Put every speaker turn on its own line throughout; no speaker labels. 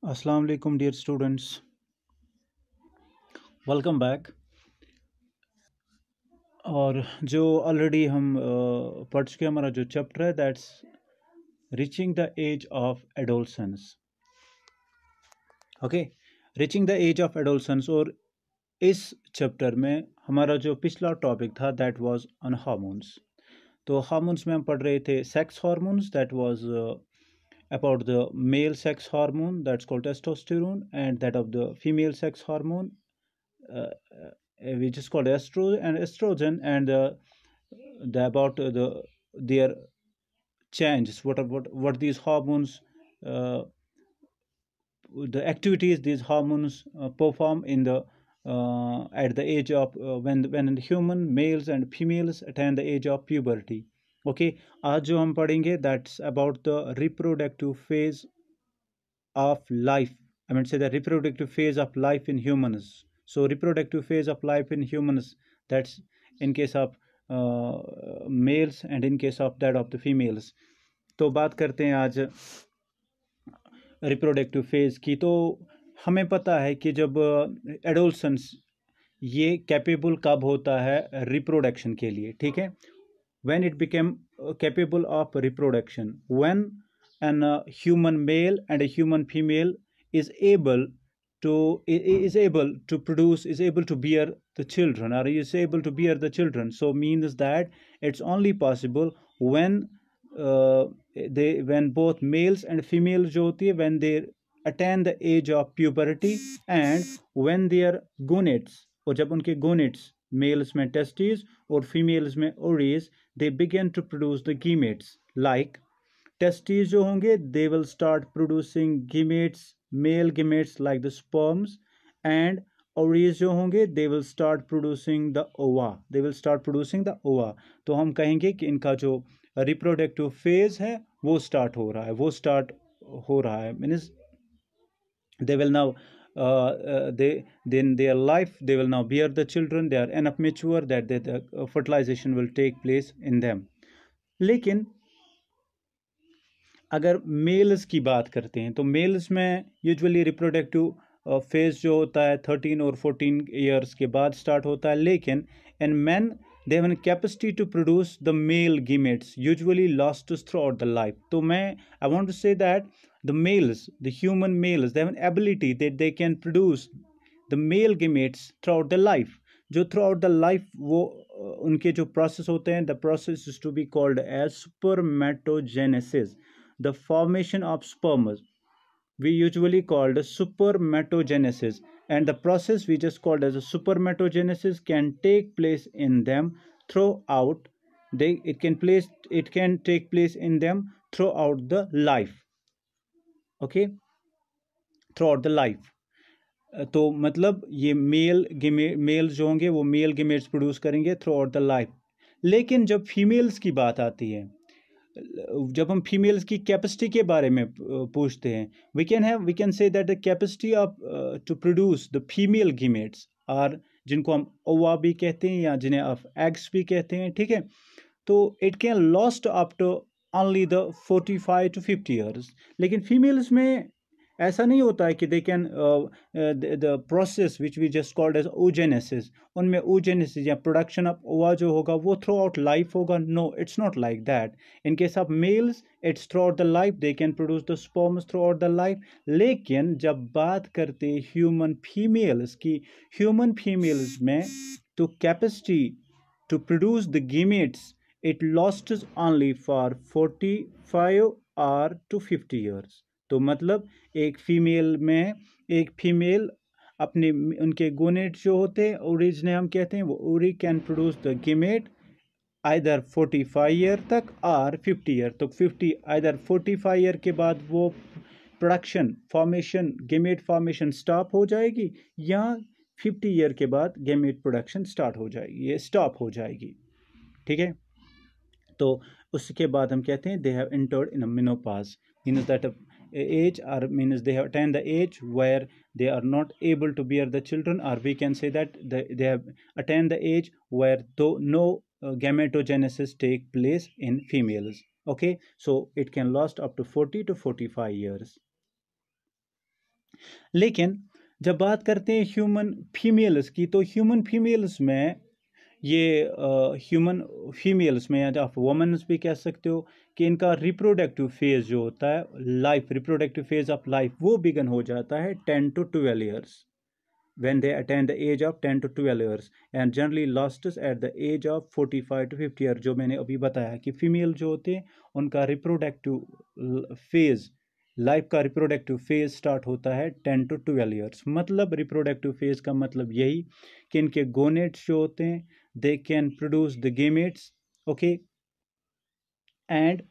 अस्सलाम वालेकुम dear students, welcome back. और जो ऑलरेडी हम पढ़ चुके हैं, हमारा जो चैप्टर है that's reaching the age of adolescence. Okay, reaching the age of adolescence. और इस चैप्टर में हमारा जो पिछला टॉपिक था दैट वाज ऑन हार्मोन्स। तो हार्मोन्स में हम पढ़ रहे थे sex hormones, that was about the male sex hormone that's called testosterone, and that of the female sex hormone uh, which is called estrogen, and the about the their changes, what these hormones, uh, the activities these hormones perform in the at the age of when human males and females attain the age of puberty. Okay, आज जो हम पढ़ेंगे that's about the reproductive phase of life. I mean, say the reproductive phase of life in humans. So, reproductive phase of life in humans, that's in case of males and in case of that of the females. तो बात करते हैं आज reproductive phase की। तो हमें पता है कि जब एडोलसेंस ये कैपेबल कब होता है रिप्रोडक्शन के लिए, ठीक है। when it became capable of reproduction, when an human male and a human female is able to produce, is able to bear the children, or is able to bear the children. So means that it's only possible when when both males and females जो होती है when they attain the age of puberty, and when their gonads, और जब उनके gonads males में testes और females में ovaries, they begin to produce the gametes. Like testes जो होंगे they will start producing gametes, male gametes like the sperms, and ovaries जो होंगे they will start producing the ova, they will start producing the ova. तो हम कहेंगे कि इनका जो रिप्रोडक्टिव फेज है वो स्टार्ट हो रहा है, वो स्टार्ट हो रहा है means they will now they in their life they will now bear the children, they are enough mature that the fertilization will take place in them. लेकिन अगर मेल्स की बात करते हैं तो मेल्स में यूजुअली रिप्रोडक्टिव फेज जो होता है 13 और 14 ईयर्स के बाद स्टार्ट होता है, लेकिन in man they have a capacity to produce the male gametes usually lasts throughout the life. तो मैं I want to say that the males, the human males, they have an ability that they can produce the male gametes throughout the life. जो throughout the life वो उनके जो process होते हैं, the process is to be called as spermatogenesis, the formation of sperms. We usually called spermatogenesis, and the process we just called as a spermatogenesis can take place in them throughout it can take place in them throughout the life. Okay, throughout the life. तो मतलब ये mail जो होंगे वो mail gametes produce करेंगे through out the life. लेकिन जब females की बात आती है, जब हम फीमेल्स की कैपेसिटी के बारे में पूछते हैं, we can say that the capacity of to produce the female gametes are, जिनको हम ओवा भी कहते हैं या जिन्हें आप एग्स भी कहते हैं, ठीक है। तो it can last up to only the 45 to 50 years. लेकिन फीमेल्स में ऐसा नहीं होता है कि they can the process which we just called as oogenesis, उनमें ओजेनेसिस या प्रोडक्शन ऑफ ओवा जो होगा वो थ्रू आउट लाइफ होगा। No, it's not like that. In case of males it's throughout the life, they can produce the sperms throughout the life. लेकिन जब बात करते ह्यूमन फीमेल्स की, human females में तो capacity to produce the gametes it lasts only for 45 or to 50 years. तो मतलब एक फीमेल अपने उनके गोनेट जो होते हैं ओरीज ने हम कहते हैं, वो ओरी can produce the gamete either 45 year तक और 50 ईयर तक। 50 आइदर 45 ईयर के बाद वो production formation gamete formation stop हो जाएगी, या 50 ईयर के बाद गेमेट प्रोडक्शन स्टार्ट हो जाएगी, ये स्टॉप हो जाएगी, ठीक है। तो उसके बाद हम कहते हैं they have entered in a menopause, means that age, or means they have attained the age where they are not able to bear the children, or we can say that they have attained the age where though no gametogenesis take place in females. Okay, so it can last up to 40 to 45 years. लेकिन जब बात करते हैं human females की, तो human females में ये human females में, या आप वुमेन्स भी कह सकते हो, कि इनका रिप्रोडक्टिव फेज जो होता है, life reproductive phase of life, वो बिगन हो जाता है 10 to 12 years, when they attain the age of 10 to 12 years and generally lasts at the age of 45 to 50 years। जो मैंने अभी बताया कि फीमेल जो होते हैं उनका रिप्रोडक्टिव फेज, लाइफ का रिप्रोडक्टिव फेज स्टार्ट होता है 10 to 12 years। मतलब रिप्रोडक्टिव फेज का मतलब यही कि इनके गोनेट्स जो होते हैं, दे can produce the gametes, okay, and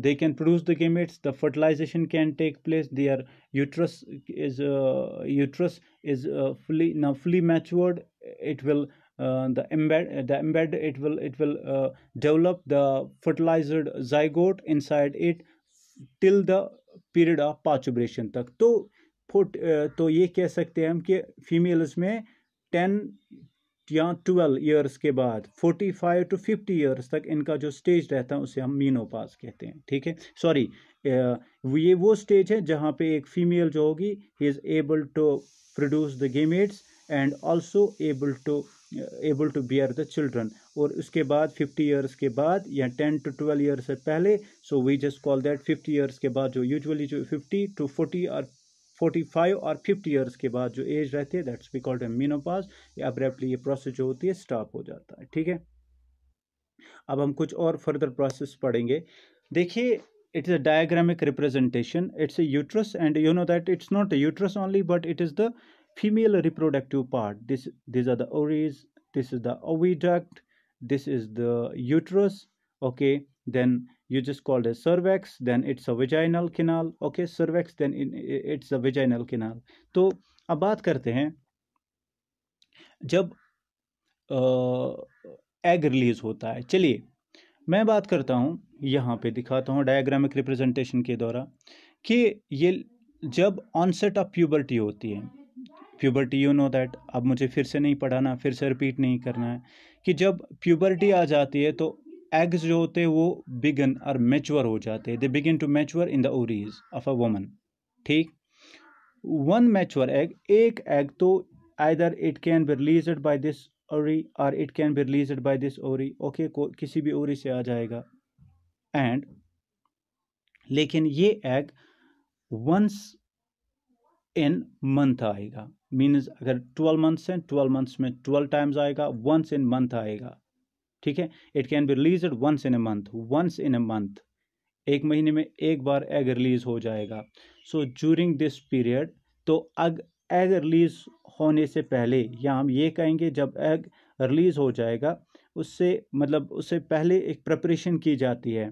they can produce the gametes, the fertilization can take place, their uterus is fully matured, it will the embed it will develop the fertilized zygote inside it till the period of paturation तक। तो ये कह सकते हैं हम कि females में 10 या 12 ईयर्स के बाद 45 to 50 ईयर्स तक इनका जो स्टेज रहता है उसे हम मीनोपाज कहते हैं। ठीक है, सॉरी, ये वो स्टेज है जहाँ पे एक फीमेल जो होगी, he is able to produce the gametes and also able to bear the children. और उसके बाद 50 ईयर्स के बाद या 10 to 12 ईयर्स से पहले, so we just call that 50 years के बाद, जो यूजुअली जो 50 to 40 और 45 और 50 ईयर्स के बाद जो एज रहती है, दैट्स वी कॉल्ड मीनोपाज। अब्रप्टली ये प्रोसेस जो होती है स्टॉप हो जाता है। ठीक है, अब हम कुछ और फर्दर प्रोसेस पढ़ेंगे। देखिए, it is a diagrammatic representation, it's a uterus, and you know that it's not a uterus only, but it is the female reproductive part. These are the ovaries, this is the oviduct, this is the uterus, okay, then you just called a cervix, then it's a vaginal canal, okay, cervix, then it's a vaginal canal। तो अब बात करते हैं, जब egg release होता है, चलिए मैं बात करता हूँ, यहाँ पे दिखाता हूँ डायग्रामिक रिप्रेजेंटेशन के द्वारा, कि ये जब ऑनसेट ऑफ प्यूबर्टी होती है, प्यूबर्टी यू नो दैट, अब मुझे फिर से नहीं पढ़ाना, फिर से रिपीट नहीं करना है, कि जब प्यूबर्टी आ जाती है तो एग्स जो होते हैं वो बिगन और मैच्योर हो जाते हैं, they begin to mature in the ovaries of a woman. ठीक, वन मैच्योर एग, एक एग तो either it can be released by this ovary or it can be released by this ovary, okay, किसी भी ovary से आ जाएगा। And लेकिन ये egg once in month आएगा, मीन्स अगर 12 मंथ्स हैं, 12 मंथ्स में 12 टाइम्स आएगा, वंस इन मंथ आएगा। ठीक है, it can be released once in a month, once in a month, एक महीने में एक बार एग रिलीज हो जाएगा। सो ड्यूरिंग दिस पीरियड, तो एग रिलीज होने से पहले, या हम ये कहेंगे जब एग रिलीज हो जाएगा, उससे मतलब उससे पहले एक प्रिपरेशन की जाती है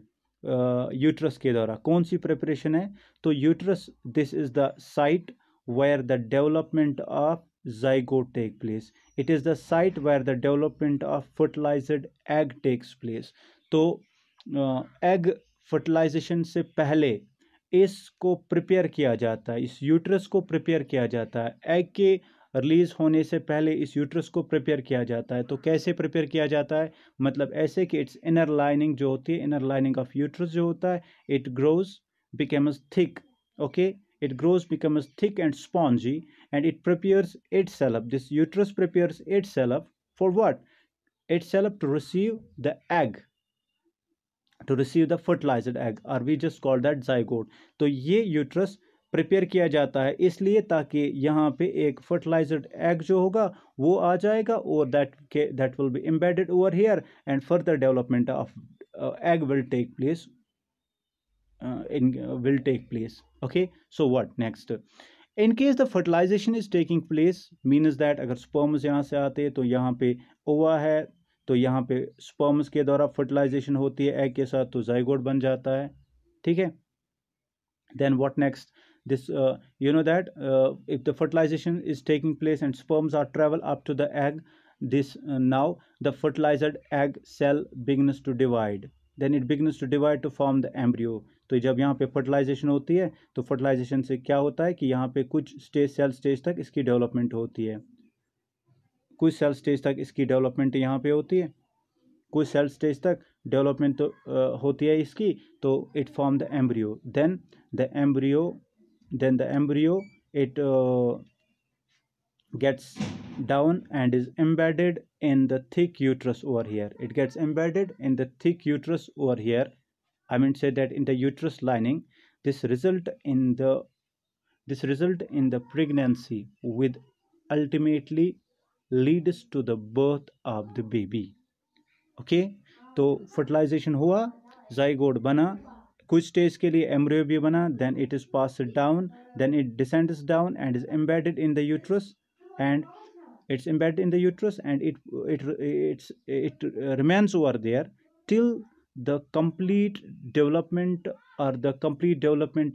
यूट्रस के द्वारा। कौन सी प्रिपरेशन है? तो uterus, this is the site where the development of zygote take place, it is the site where the development of fertilized egg takes place। तो एग फर्टिलाइजेशन से पहले इसको प्रिपेयर किया जाता है, इस यूट्रस को प्रिपेयर किया जाता है, एग के रिलीज होने से पहले इस यूट्रस को प्रिपेयर किया जाता है। तो कैसे प्रिपेयर किया जाता है? मतलब ऐसे कि इट्स इनर लाइनिंग जो होती है, इनर लाइनिंग ऑफ यूट्रस जो होता है, it grows becomes thick, okay, it grows, becomes thick and spongy, and it prepares itself, this uterus prepares itself for what? Itself to receive the egg, to receive the fertilized egg, or we just call that zygote। तो ये uterus prepare किया जाता है इसलिए ताकि यहाँ पे एक फर्टिलाइज्ड एग जो होगा वो आ जाएगा, और that will be embedded over here, and further development of egg will take place, will take place, okay। So what next? In case the fertilization is taking place, means that अगर sperms यहाँ से आते हैं तो यहाँ पे ओवा है, तो यहाँ पे sperms के द्वारा fertilization होती है egg के साथ, तो zygote बन जाता है। ठीक है, then what next? This you know that if the fertilization is taking place and sperms are travel up to the egg, this now the fertilized egg cell begins to divide, then it begins to divide to form the embryo। तो जब यहाँ पे fertilisation होती है तो fertilisation से क्या होता है कि यहाँ पे कुछ सेल स्टेज तक इसकी डेवलपमेंट होती है, कुछ सेल स्टेज तक इसकी डेवलपमेंट यहाँ पे होती है, कुछ सेल स्टेज तक डेवलपमेंट तो होती है इसकी, तो it form the embryo, then the embryo then the embryo, it gets down and is embedded in the thick uterus over here. It gets embedded in the thick uterus over here. I mean say that in the uterus lining. This result in the pregnancy with ultimately leads to the birth of the baby. Okay, तो fertilisation हुआ, zygote बना, कुछ stage के लिए embryo भी बना, then it is passed down, then it descends down and is embedded in the uterus, and it's embedded in the uterus, and it remains over there till the complete development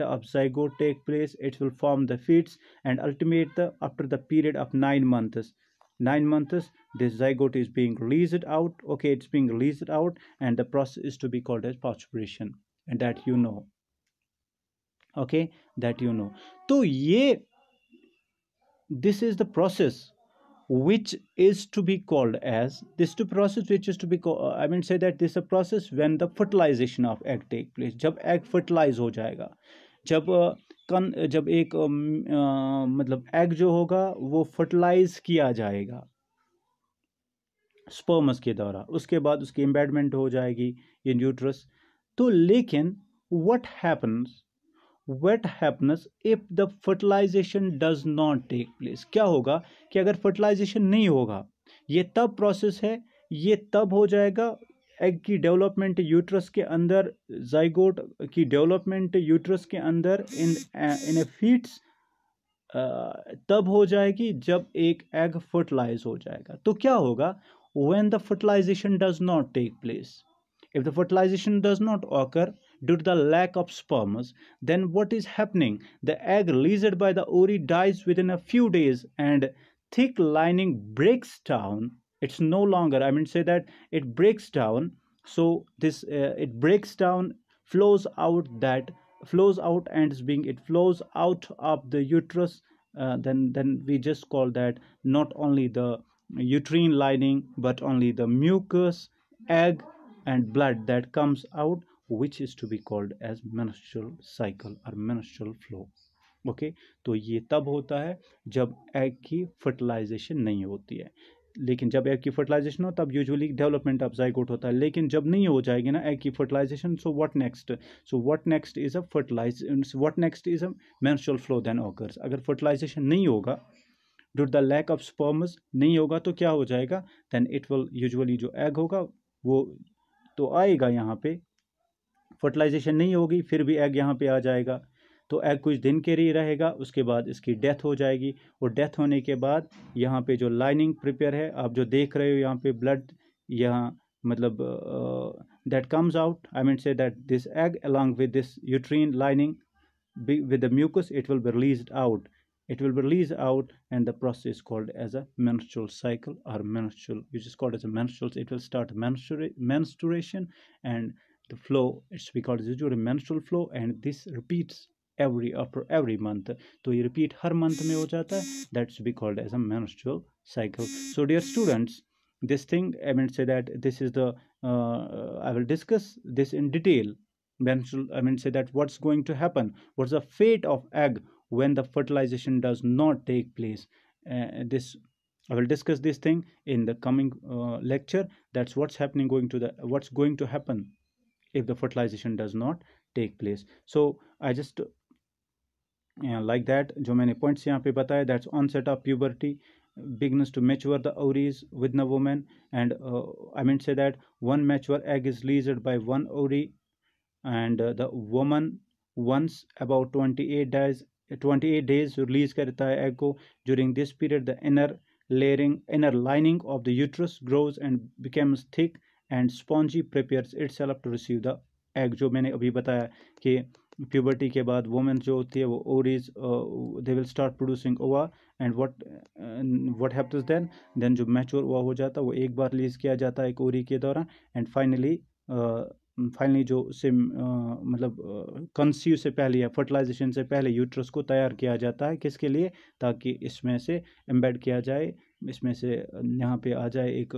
of zygote take place. It will form the fetus, and ultimately after the period of 9 months this zygote is being released out. Okay, it's being released out, and the process is to be called as pasteurization, and that you know. Okay, that you know. So this is the process which is to be called as I mean say that this is a process when the fertilization of egg take place. जब egg fertilize हो जाएगा, जब एक मतलब egg जो होगा वो fertilize किया जाएगा sperms के द्वारा, उसके बाद उसकी embedment हो जाएगी in uterus. तो लेकिन what happens if the fertilization does not take place? क्या होगा कि अगर fertilization नहीं होगा, ये तब प्रोसेस है, ये तब हो जाएगा एग की डेवलपमेंट यूट्रस के अंदर, जाइगोट की डेवलपमेंट यूट्रस के अंदर इन ए फीट्स तब हो जाएगी जब एक एग फर्टिलाइज हो जाएगा. तो क्या होगा when the fertilization does not take place? If the fertilization does not occur due to the lack of sperms, then what is happening? The egg released by the ovary dies within a few days, and thick lining breaks down. It's no longer, I mean say that it breaks down. So this it breaks down, flows out and it flows out of the uterus. Then we just call that not only the uterine lining but only the mucus, egg and blood that comes out, which is to be called as menstrual cycle or menstrual flow. Okay, तो ये तब होता है जब egg की fertilisation नहीं होती है. लेकिन जब एग की फर्टिलाइजेशन हो तब यूजुअली डेवलपमेंट ऑफ जाइगोट होता है. लेकिन जब नहीं हो जाएगी ना एग की fertilisation, so what next is a menstrual flow then occurs. अगर फर्टिलाइजेशन नहीं होगा, due to the lack of sperms नहीं होगा, तो क्या हो जाएगा? देन इट विल यूजुअली जो एग होगा वो तो आएगा यहाँ पे, फर्टिलाइजेशन नहीं होगी फिर भी एग यहाँ पे आ जाएगा, तो एग कुछ दिन के लिए रहेगा, उसके बाद इसकी डेथ हो जाएगी. और डेथ होने के बाद यहाँ पे जो लाइनिंग प्रिपेयर है, आप जो देख रहे हो यहाँ पे ब्लड, यहाँ मतलब that comes out, I mean say that this egg along with this uterine lining with the mucus, it will be released out, and the process is called as a menstrual cycle or menstrual, which is called as a menstrual. It will start menstruation, and the flow, it's because usually menstrual flow, and this repeats after every month. तो ये repeat हर month में हो जाता है, that's be called as a menstrual cycle. So dear students, this thing, I mean say that this is the I will discuss this in detail. I mean say that what's going to happen, what's the fate of egg when the fertilization does not take place. This I will discuss this thing in the coming lecture. That's what's going to happen if the fertilization does not take place. So I just like that जो मैंने points यहाँ पे बताया, that's onset of puberty begins to mature the ovaries within a woman, and I mean say that one mature egg is released by one ovary, and the woman once about 28 days release करता है egg को. During this period the inner lining of the uterus grows and becomes thick and spongy, prepares itself to receive the egg. जो मैंने अभी बताया कि puberty के बाद women जो होती है वो ovaries they will start producing ova, and what happens then जो mature ova हो जाता है वो एक बार रिलीज किया जाता है एक ovary के दौरान, and फाइनली जो से मतलब कंसीव से पहले या फर्टिलाइजेशन से पहले यूट्रस को तैयार किया जाता है, किसके लिए? ताकि इसमें से एम्बेड किया जाए इसमें से यहाँ पे आ जाए एक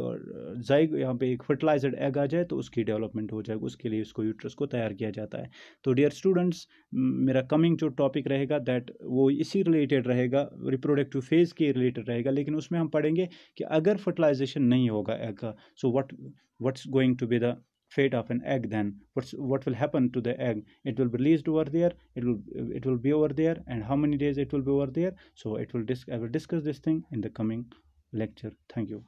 जाइग, यहाँ पे एक फर्टिलाइज्ड एग आ जाए तो उसकी डेवलपमेंट हो जाएगी, उसके लिए उसको यूट्रस को तैयार किया जाता है। तो डियर स्टूडेंट्स, मेरा कमिंग जो टॉपिक रहेगा दैट वो इसी रिलेटेड रहेगा, रिप्रोडक्टिव फेज़ के रिलेटेड रहेगा, लेकिन उसमें हम पढ़ेंगे कि अगर फर्टिलाइजेशन नहीं होगा एग का, सो what's going to be the fate of an egg then, what will happen to the egg? It will be released over there, it will be over there, and how many days it will be over there. So I will discuss this thing in the coming lecture. Thank you.